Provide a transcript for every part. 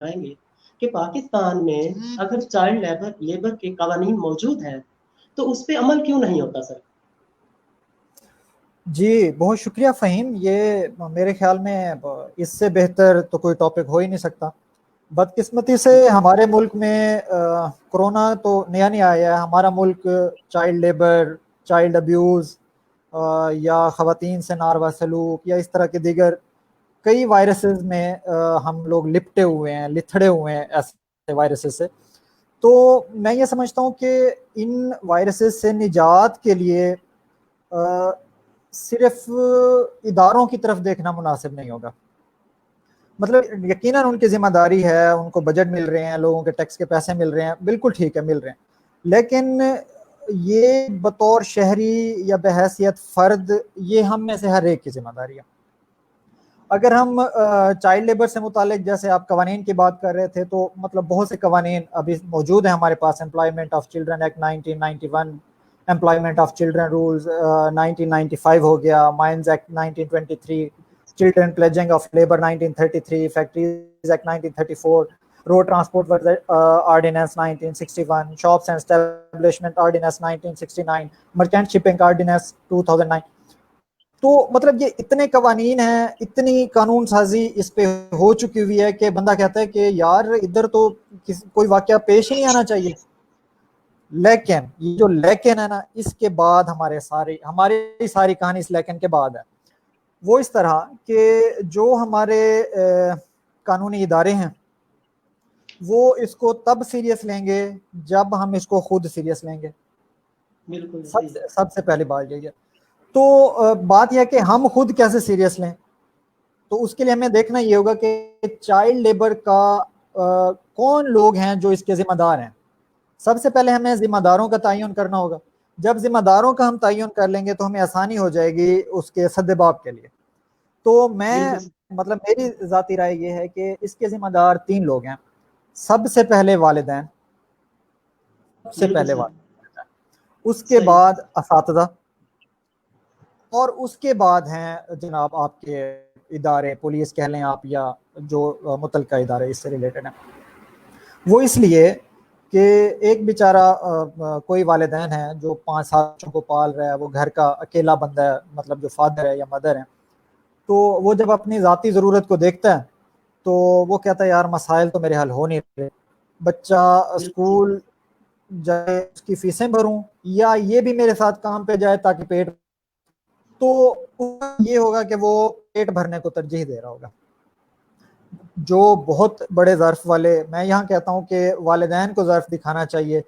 آئیں گے کہ پاکستان میں اگر چائلڈ لیبر کے قوانین موجود ہیں تو اس پہ عمل کیوں نہیں ہوتا سر؟ جی بہت شکریہ فہیم، یہ میرے خیال میں اس سے بہتر تو کوئی ٹاپک ہو ہی نہیں سکتا۔ بدقسمتی سے ہمارے ملک میں کرونا تو نیا نہیں آیا ہے، ہمارا ملک چائلڈ لیبر، چائلڈ ابیوز یا خواتین سے ناروا سلوک یا اس طرح کے دیگر کئی وائرسز میں ہم لوگ لپٹے ہوئے ہیں، لتھڑے ہوئے ہیں ایسے وائرسز سے۔ تو میں یہ سمجھتا ہوں کہ ان وائرسز سے نجات کے لیے صرف اداروں کی طرف دیکھنا مناسب نہیں ہوگا۔ مطلب یقیناً ان کی ذمہ داری ہے، ان کو بجٹ مل رہے ہیں، لوگوں کے ٹیکس کے پیسے مل رہے ہیں، بالکل ٹھیک ہے، مل رہے ہیں، لیکن یہ بطور شہری یا بحیثیت فرد یہ ہم میں سے ہر ایک کی ذمہ داری ہے۔ اگر ہم چائلڈ لیبر سے متعلق جیسے آپ قوانین کی بات کر رہے تھے، تو مطلب بہت سے قوانین ابھی موجود ہیں ہمارے پاس۔ Employment of children act 1991، employment of children rules 1995 ہو گیا، mines act 1923، children pledging of labour 1933، factories act 1934، road transport ordinance 1961، shops and establishment ordinance 1969، merchant shipping ordinance 2009۔ تو مطلب یہ اتنے قوانین ہیں، اتنی قانون سازی اس پہ ہو چکی ہوئی ہے کہ بندہ کہتا ہے کہ یار ادھر تو کوئی واقعہ پیش ہی نہیں آنا چاہیے۔ لیکن یہ جو لیکن ہے نا، اس کے بعد ہماری ساری کہانی اس لیکن کے بعد ہے۔ وہ اس طرح کہ جو ہمارے قانونی ادارے ہیں وہ اس کو تب سیریس لیں گے جب ہم اس کو خود سیریس لیں گے۔ بالکل سب سے پہلی بات یہ ہے۔ تو بات یہ ہے کہ ہم خود کیسے سیریس لیں، تو اس کے لیے ہمیں دیکھنا یہ ہوگا کہ چائلڈ لیبر کا کون لوگ ہیں جو اس کے ذمہ دار ہیں۔ سب سے پہلے ہمیں ذمہ داروں کا تعین کرنا ہوگا۔ جب ذمہ داروں کا ہم تعین کر لیں گے تو ہمیں آسانی ہو جائے گی اس کے سدباب کے لیے۔ تو مطلب میری ذاتی رائے یہ ہے کہ اس کے ذمہ دار 3 لوگ ہیں۔ سب سے پہلے والدین، اس کے بعد اساتذہ، اور اس کے بعد ہیں جناب آپ کے ادارے، پولیس کہہ لیں آپ یا جو متعلقہ ادارے اس سے ریلیٹڈ ہیں۔ وہ اس لیے کہ ایک بیچارہ کوئی والدین ہیں جو 5-7 بچوں کو پال رہا ہے، وہ گھر کا اکیلا بندہ ہے، مطلب جو فادر ہے یا مدر ہے، تو وہ جب اپنی ذاتی ضرورت کو دیکھتا ہے تو وہ کہتا ہے یار مسائل تو میرے حل ہو نہیں رہے، بچہ اسکول جائے، اس کی فیسیں بھروں، یا یہ بھی میرے ساتھ کام پہ جائے تاکہ پیٹ، تو یہ ہوگا کہ وہ پیٹ بھرنے کو ترجیح دے رہا ہوگا۔ جو بہت بڑے ظرف والے، میں یہاں کہتا ہوں کہ والدین کو ظرف دکھانا چاہیے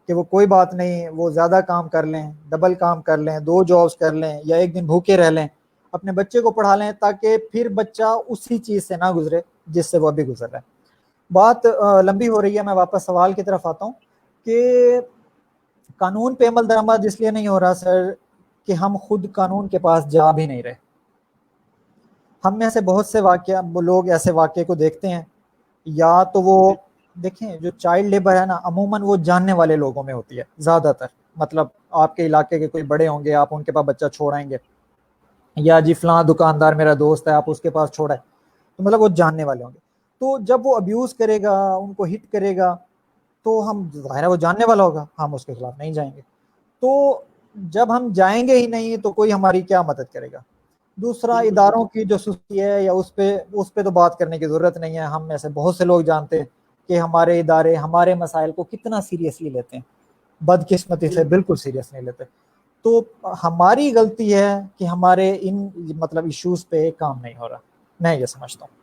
کہ وہ کوئی بات نہیں، وہ زیادہ کام کر لیں، ڈبل کام کر لیں، 2 جابز کر لیں، یا ایک دن بھوکے رہ لیں، اپنے بچے کو پڑھا لیں، تاکہ پھر بچہ اسی چیز سے نہ گزرے جس سے وہ ابھی گزر رہا ہے۔ بات لمبی ہو رہی ہے، میں واپس سوال کی طرف آتا ہوں کہ قانون پہ عمل درآمد اس لیے نہیں ہو رہا سر کہ ہم خود قانون کے پاس جا بھی نہیں رہے۔ ہم میں سے بہت سے لوگ ایسے واقعے کو دیکھتے ہیں، یا تو وہ دیکھیں جو چائلڈ لیبر ہے نا، عموماً وہ جاننے والے لوگوں میں ہوتی ہے زیادہ تر۔ مطلب آپ کے علاقے کے کوئی بڑے ہوں گے، آپ ان کے پاس بچہ چھوڑائیں گے، یا جی فلاں دکاندار میرا دوست ہے آپ اس کے پاس چھوڑائیں، تو مطلب وہ جاننے والے ہوں گے۔ تو جب وہ ابیوز کرے گا، ان کو ہٹ کرے گا، تو ہم ظاہر ہے وہ جاننے والا ہوگا، ہم اس کے خلاف نہیں جائیں گے۔ تو جب ہم جائیں گے ہی نہیں تو کوئی ہماری کیا مدد کرے گا؟ دوسرا، اداروں کی جو سستی ہے یا اس پہ تو بات کرنے کی ضرورت نہیں ہے۔ ہم میں سے بہت سے لوگ جانتے ہیں کہ ہمارے ادارے ہمارے مسائل کو کتنا سیریسلی لیتے ہیں، بدقسمتی سے بالکل سیریس نہیں لیتے۔ تو ہماری غلطی ہے کہ ہمارے ان مطلب ایشوز پہ کام نہیں ہو رہا، میں یہ سمجھتا ہوں۔